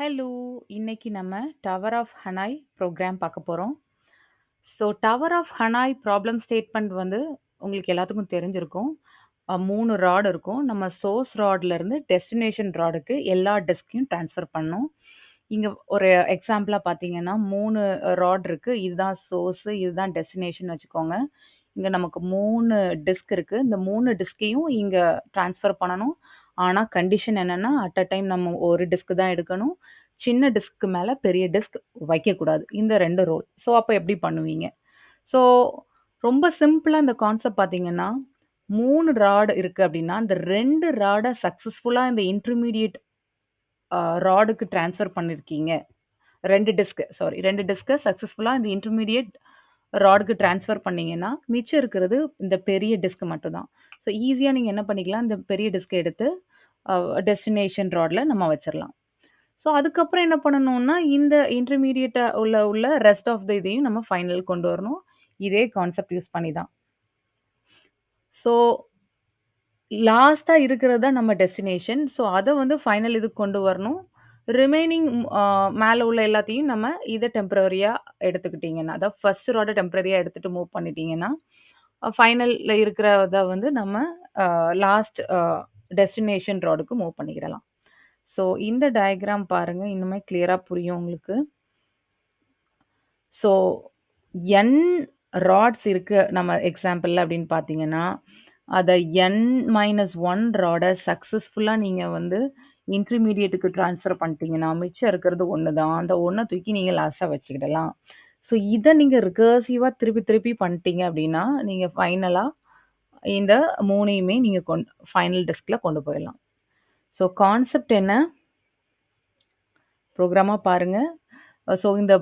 Hello! இன்னைக்கு நம்ம tower of Hanoi program பார்க்க போறோம். So tower of Hanoi problem statement வந்து உங்களுக்கு எல்லாத்துக்கும் தெரிஞ்சிருக்கும். 3 ராட் இருக்கும். நம்ம சோர்ஸ் ராட்லருந்து டெஸ்டினேஷன் ராடுக்கு எல்லா டிஸ்க்கையும் ட்ரான்ஸ்ஃபர் பண்ணணும். இங்க ஒரு எக்ஸாம்பிளா பார்த்தீங்கன்னா, 3 ராட் இருக்கு. இதுதான் சோர்ஸு, இதுதான் டெஸ்டினேஷன் வச்சுக்கோங்க. இங்க நமக்கு 3 டிஸ்க் இருக்கு. இந்த 3 டிஸ்க்கையும் இங்க ட்ரான்ஸ்ஃபர் பண்ணணும். ஆனா கண்டிஷன் என்னன்னா, அட் அ டைம் நம்ம ஒரு டிஸ்க் தான் எடுக்கணும். சின்ன டிஸ்க்கு மேல பெரிய டிஸ்க் வைக்கக்கூடாது. இந்த 2 ரூல். ஸோ அப்ப எப்படி பண்ணுவீங்க? ஸோ ரொம்ப சிம்பிளா இந்த கான்செப்ட் பார்த்தீங்கன்னா, 3 ராட் இருக்கு அப்படின்னா, அந்த 2 ராட சக்சஸ்ஃபுல்லா இந்த இன்டர்மீடியேட் ராடுக்கு ட்ரான்ஸ்ஃபர் பண்ணியிருக்கீங்க. 2 டிஸ்க்க சக்சஸ்ஃபுல்லா இந்த இன்டர்மீடியேட் ராடுக்கு ட்ரான்ஸ்ஃபர் பண்ணீங்கன்னா, மிச்சம் இருக்கிறது இந்த பெரிய டிஸ்க் மட்டும் தான். ஸோ ஈஸியா நீங்க என்ன பண்ணிக்கலாம், இந்த பெரிய டிஸ்க்க எடுத்து அ டெஸ்டினேஷன் ராட்ல நம்ம வச்சிரலாம். ஸோ அதுக்கப்புறம் என்ன பண்ணணும்னா, இந்த இன்டர்மீடியேட்டா உள்ள ரெஸ்ட் ஆஃப் த இதையும் நம்ம ஃபைனல் கொண்டு வரணும். இதே கான்செப்ட் யூஸ் பண்ணி தான். ஸோ லாஸ்ட்டா இருக்கிறது தான் நம்ம டெஸ்டினேஷன். ஸோ அத வந்து ஃபைனல் இதுக்கு கொண்டு வரணும். ரிமைனிங் மேல உள்ள எல்லாத்தையும் நம்ம இத டெம்பரரியா எடுத்துக்கிட்டீங்கன்னா, அதாவது ஃபர்ஸ்ட் ராட டெம்பரரியா எடுத்துட்டு மூவ் பண்ணிட்டீங்கன்னா, ஃபைனல்ல இருக்கிறத வந்து நம்ம லாஸ்ட் டெஸ்டினேஷன் ராடுக்கு மூவ் பண்ணிக்கிடலாம். ஸோ இந்த டயகிராம் பாருங்க. இன்னுமே கிளியரா புரியும் உங்களுக்கு. ஸோ n ராட்ஸ் இருக்கு நம்ம எக்ஸாம்பிள்ல அப்படின்னு பார்த்தீங்கன்னா, அத n-1 ராட சக்சஸ்ஃபுல்லா நீங்க வந்து இன்டர்மீடியேட்டுக்கு ட்ரான்ஸ்ஃபர் பண்ணிட்டீங்கன்னா, மிச்சம் இருக்கிறது 1 தான். அந்த 1 தூக்கி நீங்க லாஸ்ட்டா வச்சுக்கிடலாம். ஸோ இத நீங்க ரிகர்சிவா திருப்பி திருப்பி பண்ணிட்டீங்க அப்படின்னா, நீங்க ஃபைனலா இந்த 3யுமே நீங்க ஃபைனல் டிஸ்க்ல கொண்டு போயிடலாம். ஸோ கான்செப்ட் என்ன? ப்ரோகிராமா பாருங்க. ஸோ இந்த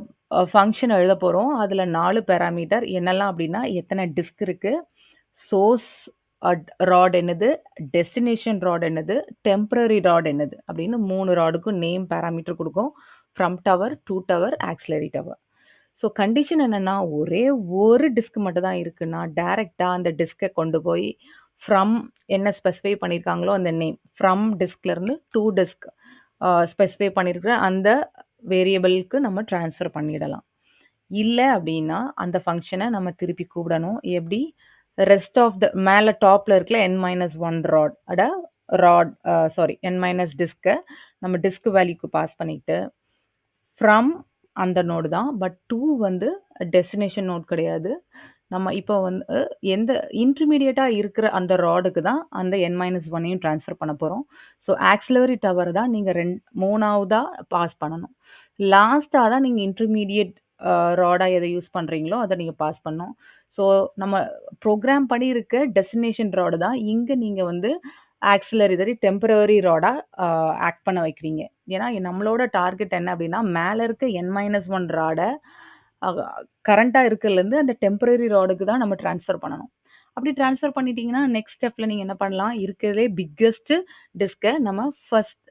ஃபங்ஷன் எழுதப் போறோம். அதுல 4 பாராமீட்டர் என்னெல்லாம் அப்படின்னா, எத்தனை டிஸ்க் இருக்கு, சோர்ஸ் ராட் என்னது, டெஸ்டினேஷன் ராட் என்னது, டெம்பரரி ராட் என்னது அப்படின்னு 3 ராடுக்கும் நேம் பாராமீட்டர் குடுக்கும். From tower, to tower, auxiliary tower. So condition என்னன்னா, ஒரே ஒரு டிஸ்க் மட்டும் தான் இருக்குன்னா, டைரக்ட்டா அந்த டிஸ்க்க கொண்டு போய் ஃப்ரம் என்ன ஸ்பெசிஃபை பண்ணியிருக்காங்களோ அந்த நேம், ஃப்ரம் டிஸ்க்லேருந்து டூ டிஸ்க் ஸ்பெசிஃபை பண்ணியிருக்கிற அந்த வேரியபிளுக்கு நம்ம ட்ரான்ஸ்ஃபர் பண்ணிடலாம். இல்ல அப்படின்னா, அந்த ஃபங்ஷன நம்ம திருப்பி கூப்பிடணும். எப்படி? ரெஸ்ட் ஆஃப் த மேல டாப்ல இருக்குல்ல n-1 ராட் ராட் சாரி n- டிஸ்க்க நம்ம டிஸ்க் வேல்யூக்கு பாஸ் பண்ணிட்டு, ஃப்ரம் அந்த நோடு தான். பட் 2 வந்து டெஸ்டினேஷன் நோட் கிடையாது. நம்ம இப்போ வந்து எந்த இன்டர்மீடியேட்டா இருக்கிற அந்த ராடுக்கு தான் அந்த n-1யும் ட்ரான்ஸ்ஃபர் பண்ண போறோம். ஸோ ஆக்ஸிலரி டவர் தான் நீங்க 3வதா பாஸ் பண்ணணும். லாஸ்ட்டா தான் நீங்க இன்டர்மீடியேட் ராடா எத யூஸ் பண்றீங்களோ, அத நீங்க பாஸ் பண்ணணும். ஸோ நம்ம ப்ரோகிராம் பண்ணியிருக்க டெஸ்டினேஷன் ராடு தான் இங்க நீங்க வந்து ஆக்ஸிலரி டெம்பரரி ராடா ஆக்ட் பண்ண வைக்கிறீங்க. ஏன்னா நம்மளோட டார்கெட் என்ன அப்படின்னா, மேல இருக்க n-1 ராட அ கரண்ட்டா இருக்கதுலேருந்து அந்த டெம்பரரி ராடுக்கு தான் நம்ம ட்ரான்ஸ்ஃபர் பண்ணணும். அப்படி ட்ரான்ஸ்ஃபர் பண்ணிட்டீங்கன்னா, நெக்ஸ்ட் ஸ்டெப்ல நீங்க என்ன பண்ணலாம், இருக்கிறதுலே பிக்கஸ்ட் டிஸ்க்க நம்ம ஃபர்ஸ்ட்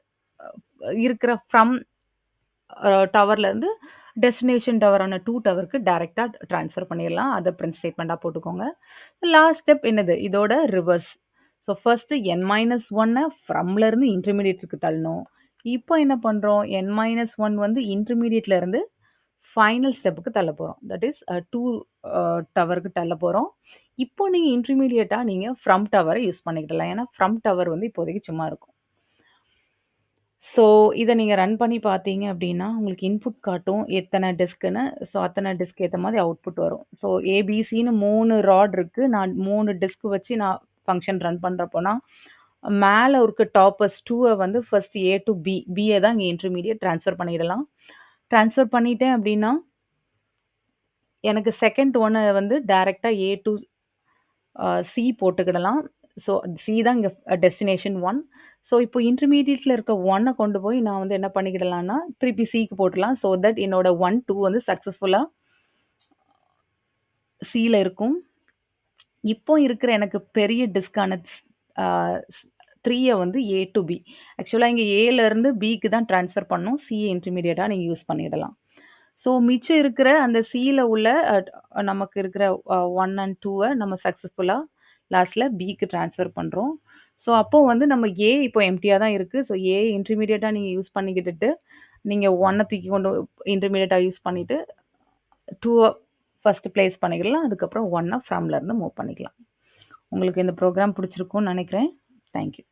இருக்கிற ஃப்ரம் டவர்லேருந்து டெஸ்டினேஷன் டவரான 2 டவருக்கு டைரக்ட்டா ட்ரான்ஸ்ஃபர் பண்ணிடலாம். அத பிரிண்ட் ஸ்டேட்மெண்ட்டா போட்டுக்கோங்க. லாஸ்ட் ஸ்டெப் என்னது? இதோட ரிவர்ஸ். ஸோ ஃபர்ஸ்ட் n-1 ஃப்ரம்லேருந்து இன்டர்மீடியேட்டுக்கு தள்ளணும். இப்போ என்ன பண்றோம்? n-1 வந்து இன்டர்மீடியேட்ல இருந்து ஃபைனல் ஸ்டெப்புக்கு தள்ள போறோம். தட் இஸ் 2 டவருக்கு தள்ள போறோம். இப்போ நீங்க இன்டர்மீடியேட்டா நீங்க ஃப்ரம் டவர யூஸ் பண்ணிக்கிடலாம். ஏன்னா ஃப்ரம் டவர் வந்து இப்போதைக்கு சும்மா இருக்கும். ஸோ இத நீங்க ரன் பண்ணி பார்த்தீங்க அப்படின்னா, உங்களுக்கு இன்புட் காட்டும் எத்தன டிஸ்க்ன்னு. ஸோ அத்தன டிஸ்க் ஏத்த மாதிரி அவுட்புட் வரும். ஸோ ஏபிசின்னு 3 ராட் இருக்கு. நான் 3 டிஸ்க் வச்சு நான் ஃபங்ஷன் ரன் பண்றப்போனா, மேல இருக்க டாப்பர்ஸ் 2 வந்து ஃபர்ஸ்ட் ஏ டூ பி, பிய தான் இங்க இன்டர்மீடியேட் ட்ரான்ஸ்ஃபர் பண்ணிடலாம். ட்ரான்ஸ்ஃபர் பண்ணிட்டேன் அப்படின்னா, எனக்கு செகண்ட் ஒன்ன வந்து டைரக்ட்டா ஏ டூ சி போட்டுக்கிடலாம். ஸோ சி தான் இங்க டெஸ்டினேஷன் 1. ஸோ இப்போ இன்டர்மீடியேட்ல இருக்க 1 கொண்டு போய் நான் வந்து என்ன பண்ணிக்கிடலாம்னா, திருப்பி சிக்கு போட்டுறலாம். ஸோ தட் என்னோட 1, 2 வந்து சக்சஸ்ஃபுல்லா சில இருக்கும். இப்போ இருக்கிற எனக்கு பெரிய டிஸ்க்கான ஆ 3ய வந்து ஏ டூ பி. ஆக்சுவலா இங்க ஏல இருந்து பிக்கு தான் ட்ரான்ஸ்ஃபர் பண்ணணும். சிய இன்டர்மீடியேட்டா நீங்க யூஸ் பண்ணிடலாம். ஸோ மிச்சம் இருக்கிற அந்த சில உள்ள நமக்கு இருக்கிற 1 அண்ட் 2வ நம்ம சக்சஸ்ஃபுல்லா லாஸ்ட்ல பிக்கு ட்ரான்ஸ்ஃபர் பண்றோம். ஸோ, அப்போ வந்து நம்ம ஏ இப்போ எம்ப்டியா தான் இருக்கு. ஸோ, ஏ இன்டர்மீடியேட்டா நீங்க யூஸ் பண்ணிக்கிட்டுட்டு, நீங்க 1 தூக்கி கொண்டு இன்டர்மீடியேட்டா யூஸ் பண்ணிட்டு, 2 ஃபர்ஸ்ட் பிளேஸ் பண்ணிக்கலாம். அதுக்கப்புறம் 1 ஃப்ராம்ல இருந்து மூவ் பண்ணிக்கலாம். உங்களுக்கு இந்த ப்ரோகிராம் பிடிச்சிருக்கும்னு நெனைக்கிறேன். Thank you.